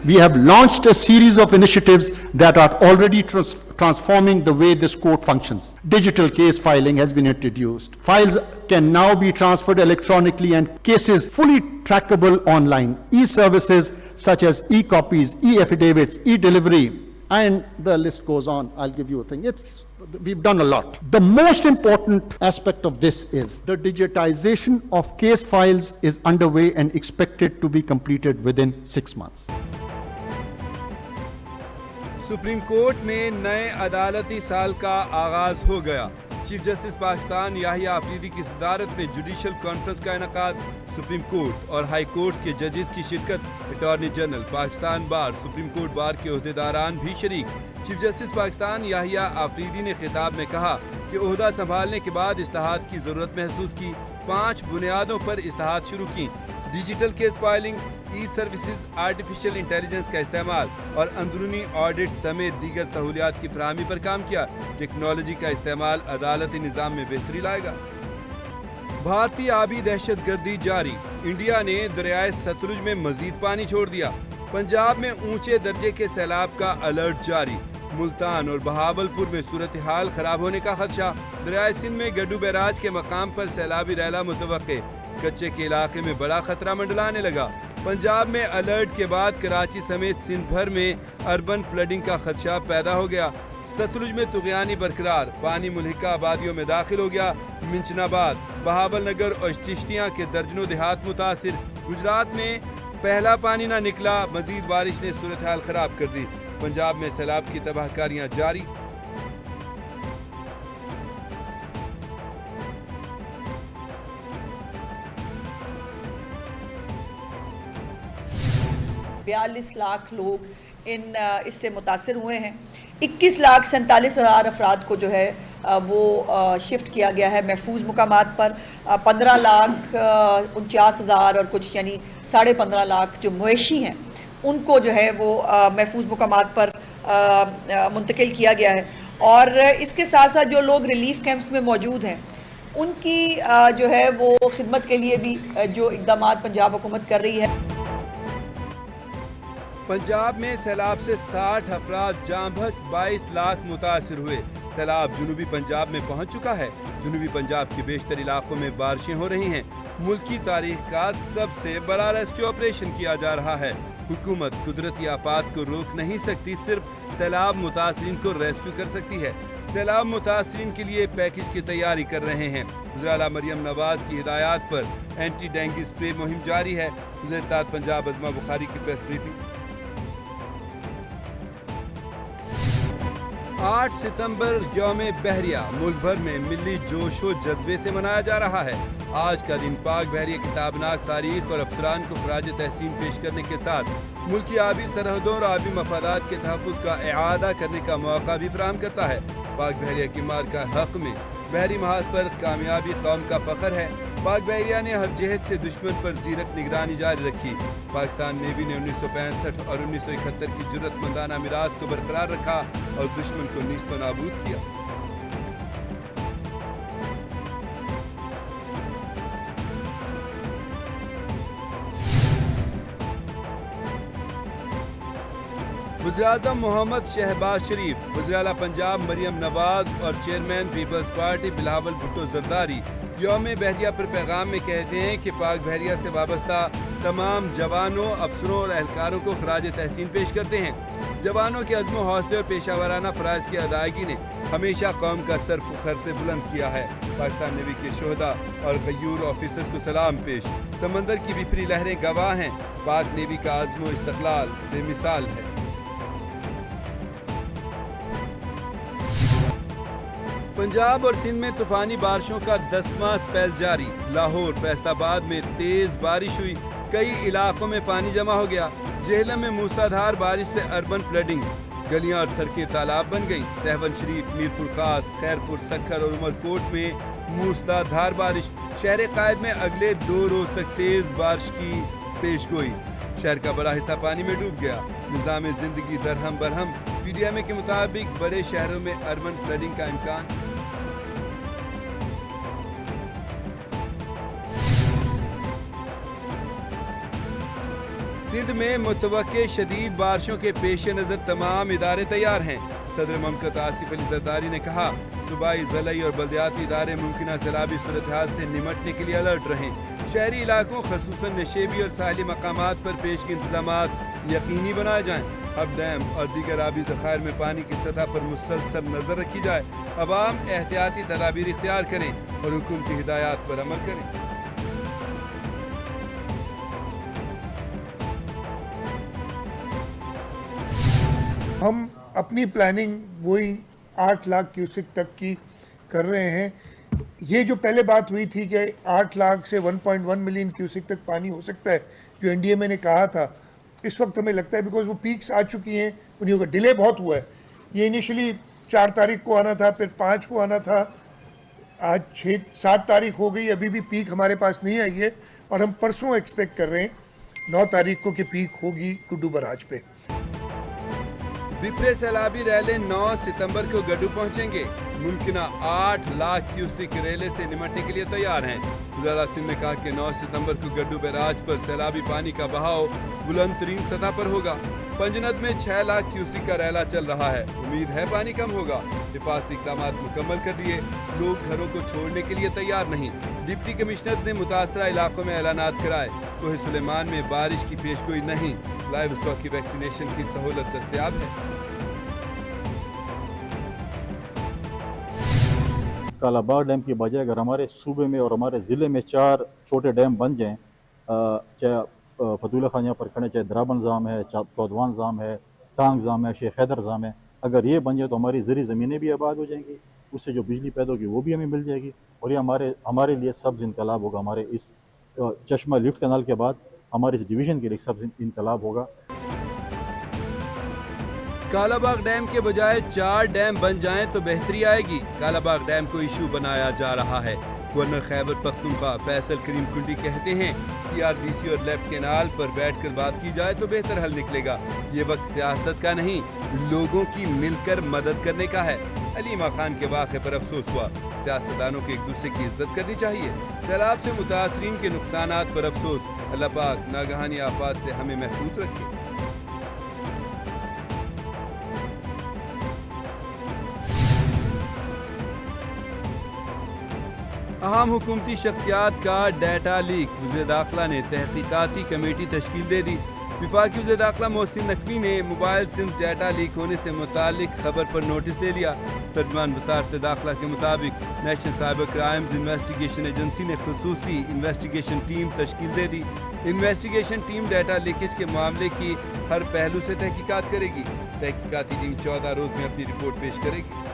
We have launched a series of initiatives that are already transforming the way this court functions. Digital case filing has been introduced. Files can now be transferred electronically and cases fully trackable online. E-services such as e-copies, e-affidavits, e-delivery, and the list goes on. I'll give you a thing. We've done a lot. The most important aspect of this is the digitization of case files is underway and expected to be completed within 6 months. Supreme court में नए अदालती साल का आगाज हो गया। Chief justice Pakistan Yahya Afridi की सदारत में जुडिशल कॉन्फ्रेंस का इनेकाद। सुप्रीम कोर्ट और हाई कोर्ट के जजेस की शिरकत। अटॉर्नी जनरल, पाकिस्तान बार, सुप्रीम कोर्ट बार के ओहदेदारान भी शरीक। चीफ जस्टिस पाकिस्तान याहिया आफरीदी ने खिताब में कहा कि ओहदा संभालने के बाद इस्लाहात की ज़रूरत महसूस की। 5 बुनियादों पर इस्लाहात शुरू की। डिजिटल केस फाइलिंग, ई सर्विसेज, आर्टिफिशियल इंटेलिजेंस का इस्तेमाल और अंदरूनी ऑडिट समेत दीगर सहूलियात की फराहमी पर काम किया। टेक्नोलॉजी का इस्तेमाल अदालती निज़ाम में बेहतरी लाएगा। भारतीय आबी दहशत गर्दी जारी। इंडिया ने दरियाए सतलुज में मजीद पानी छोड़ दिया। पंजाब में ऊंचे दर्जे के सैलाब का अलर्ट जारी। मुल्तान और बहावलपुर में सूरत हाल खराब होने का खदशा। दरियाए सिंध में गड्डू बैराज के मकाम पर सैलाबी रैला मुतवक्के। कच्चे के इलाके में बड़ा खतरा मंडलाने लगा। पंजाब में अलर्ट के बाद कराची समेत सिंध भर में अर्बन फ्लडिंग का खदशा पैदा हो गया। सतलुज में तुगयानी बरकरार, पानी मुल्हिका आबादियों में दाखिल हो गया। मिंचनाबाद, बहावल नगर और चिश्तियाँ के दर्जनों देहात मुतासिर। गुजरात में पहला पानी ना निकला, मजीद बारिश ने सूरत हाल खराब कर दी। पंजाब में सैलाब की तबाहकारियाँ जारी। बयालीस लाख लोग इससे मुतासिर हुए हैं। 21,47,000 अफराद को जो है वो शिफ्ट किया गया है महफूज मुकामात पर। 15,49,000 और कुछ यानी 15.5 लाख जो मवेशी हैं उनको जो है वो महफूज मुकामात पर मुंतकिल किया गया है। और इसके साथ साथ जो लोग रिलीफ कैंप्स में मौजूद हैं उनकी जो है वो खिदमत के लिए भी जो इक़दामात पंजाब हुकूमत कर रही है। पंजाब में सैलाब से 60 अफराद जाँ बहक, 22 लाख मुतासिर हुए। सैलाब जुनूबी पंजाब में पहुंच चुका है। जुनूबी पंजाब के बेशतर इलाकों में बारिशें हो रही हैं। मुल्क की तारीख का सबसे बड़ा रेस्क्यू ऑपरेशन किया जा रहा है। हुकूमत कुदरती आफात को रोक नहीं सकती, सिर्फ सैलाब मुतासिरीन को रेस्क्यू कर सकती है। सैलाब मुतासिरीन के लिए पैकेज की तैयारी कर रहे हैं। वज़ीर मरियम नवाज की हिदायत पर एंटी डेंगू स्प्रे मुहिम जारी है। वज़ीर पंजाब अज़मा बुखारी की प्रेस ब्रीफिंग। 8 सितंबर यौम बहरिया मुल्क भर में मिली जोश व जज्बे से मनाया जा रहा है। आज का दिन पाक बहरिया की ताबनाक तारीख और अफसरान को खराज तहसीन पेश करने के साथ मुल्क की आबी सरहदों और आबी मफादात के तहफ़्फ़ुज़ का इआदा करने का मौका भी फराहम करता है। पाक बहरिया की मार का हक में बहरी महाज पर कामयाबी कौम का फ़ख्र है। पाक बहरिया ने हर जहत से दुश्मन पर ज़ीरक निगरानी जारी रखी। पाकिस्तान नेवी ने 1965 और 1971 की जुर्रतमंदाना मिराज को बरकरार रखा और दुश्मन को नीस्तो नाबूद किया। वज़ीर-ए-आज़म मोहम्मद शहबाज शरीफ, वज़ीर-ए-आला पंजाब मरियम नवाज और चेयरमैन पीपल्स पार्टी बिलावल भुट्टो जरदारी यौम बहरिया पर पैगाम में कहते हैं कि पाक बहरिया से वाबस्ता तमाम जवानों, अफसरों और एहलकारों को खराज तहसीन पेश करते हैं। जवानों के अज़्म हौसले और पेशावराना फ़राइज़ की अदायगी ने हमेशा कौम का सर फ़ख्र से बुलंद किया है। पाकिस्तान नेवी के शोहदा और गयूर ऑफिसर्स को सलाम पेश। समंदर की बिफरी लहरें गवाह हैं। पाक नेवी का अज़्म व इस्तक़लाल बेमिसाल है। पंजाब और सिंध में तूफानी बारिशों का 10वां स्पेल जारी। लाहौर, फैसलाबाद में तेज बारिश हुई। कई इलाकों में पानी जमा हो गया। जेहलम में मूसलाधार बारिश से अर्बन फ्लडिंग, गलियां और सड़कें तालाब बन गईं। सहवन शरीफ, मीरपुर खास, खैरपुर, सक्खर और उमरकोट में मूसलाधार बारिश। शहर कायद में अगले 2 रोज तक तेज बारिश की पेशगोई। शहर का बड़ा हिस्सा पानी में डूब गया। निज़ाम जिंदगी दरहम बरहम। पीडीएमए के मुताबिक बड़े शहरों में अर्बन फ्लडिंग का इम्कान। सिंध में मुतवक्के शदीद बारिशों के पेश नज़र तमाम इदारे तैयार हैं। सदर ममलकत आसिफ अली जरदारी ने कहा, सूबाई, ज़िलाई और बल्दियाती इदारे मुमकिन सैलाबी सूरत हाल से निमटने के लिए अलर्ट रहें। शहरी इलाकों खसूसन नशेबी और साहली मकामात पर पेशगी इंतजामात यकीनी बनाए जाएँ। अब डैम और दीगर आबी ज़खायर में पानी की सतह पर मुसलसल नज़र रखी जाए। अवाम एहतियाती तदाबीर इख्तियार करें और हुकूम की हिदायत पर अमल करें। हम अपनी प्लानिंग वही 8 लाख क्यूसेक तक की कर रहे हैं। ये जो पहले बात हुई थी कि 8 लाख से 1.1 मिलियन क्यूसेक तक पानी हो सकता है, जो एनडीएमए ने कहा था, इस वक्त हमें लगता है बिकॉज वो पीक्स आ चुकी हैं, उन्हीं का डिले बहुत हुआ है। ये इनिशियली 4 तारीख को आना था, फिर 5 को आना था, आज 7 तारीख हो गई, अभी भी पीक हमारे पास नहीं आई है और हम परसों एक्सपेक्ट कर रहे हैं 9 तारीख को कि पीक होगी कुड्डू बराज पे। बिपरे सैलाबी रैले 9 सितंबर को गड्डू पहुंचेंगे। मुमकिन 8 लाख क्यूसेक रेले से निमटने के लिए तैयार हैं। वज़ीर सिंध ने कहा कि 9 सितंबर को गड्डू बैराज पर सैलाबी पानी का बहाव बुलंद तरीन सतह पर होगा। पंजनद में 6 लाख क्यूसेक का रैला चल रहा है। उम्मीद है पानी कम होगा। हिफाजती इक़दाम मुकम्मल कर दिए, लोग घरों को छोड़ने के लिए तैयार नहीं। डिप्टी कमिश्नर्स ने मुतासरा इलाकों में ऐलानात कराए। कोहे सुलेमान में बारिश की पेशगोई नहीं। लाइव स्टॉक की वैक्सीनेशन की सहूलत दस्तयाब है। कालाबाग डैम की बजाय अगर हमारे सूबे में और हमारे ज़िले में 4 छोटे डैम बन जाएं, चाहे फतूला खान यहाँ पर खड़े, चाहे द्राबन जाम है, चौधवान जाम है, टांग जाम है, शेख हैदर जाम है, अगर ये बन जाए तो हमारी ज़री ज़मीनें भी आबाद हो जाएंगी, उससे जो बिजली पैदा होगी वो भी हमें मिल जाएगी और ये हमारे लिए सब्ज़ इनकलाब होगा। हमारे इस चश्मा लिफ्ट कैनाल के बाद हमारे इस डिवीज़न के लिए सब्ज़ इनकलाब होगा। कालाबाग डैम के बजाय 4 डैम बन जाएं तो बेहतरी आएगी। कालाबाग डैम को इशू बनाया जा रहा है। गवर्नर खैबर पख्तूनख्वा फैसल करीम कुंडी कहते हैं, CRDC और लेफ्ट कैनाल पर बैठकर बात की जाए तो बेहतर हल निकलेगा। ये वक्त सियासत का नहीं, लोगों की मिलकर मदद करने का है। अलीमा खान के वाक़े पर अफसोस हुआ। सियासतदानों को एक दूसरे की इज्जत करनी चाहिए। सैलाब से मुतासरीन के नुकसानात पर अफसोस। अल्लाह पाक नागहानी आफात से हमें महफूज रखे। अहम हुकूमती शख्सियात का डाटा लीक। वज़ीर दाखिला ने तहकीकाती कमेटी तश्कील दे दी। वफाकी वज़ीर दाखिला मोहसिन नकवी ने मोबाइल सिम डाटा लीक होने से मुतालिक खबर पर नोटिस ले लिया। तर्जमान वज़ारत दाखिला के मुताबिक national cyber crimes investigation agency ने खसूसी इन्वेस्टिगेशन टीम तश्कील दे दी। इन्वेस्टिगेशन टीम डाटा लीकेज के मामले की हर पहलू से तहकीकात करेगी। तहकीकाती टीम 14 रोज़ में अपनी रिपोर्ट पेश करेगी।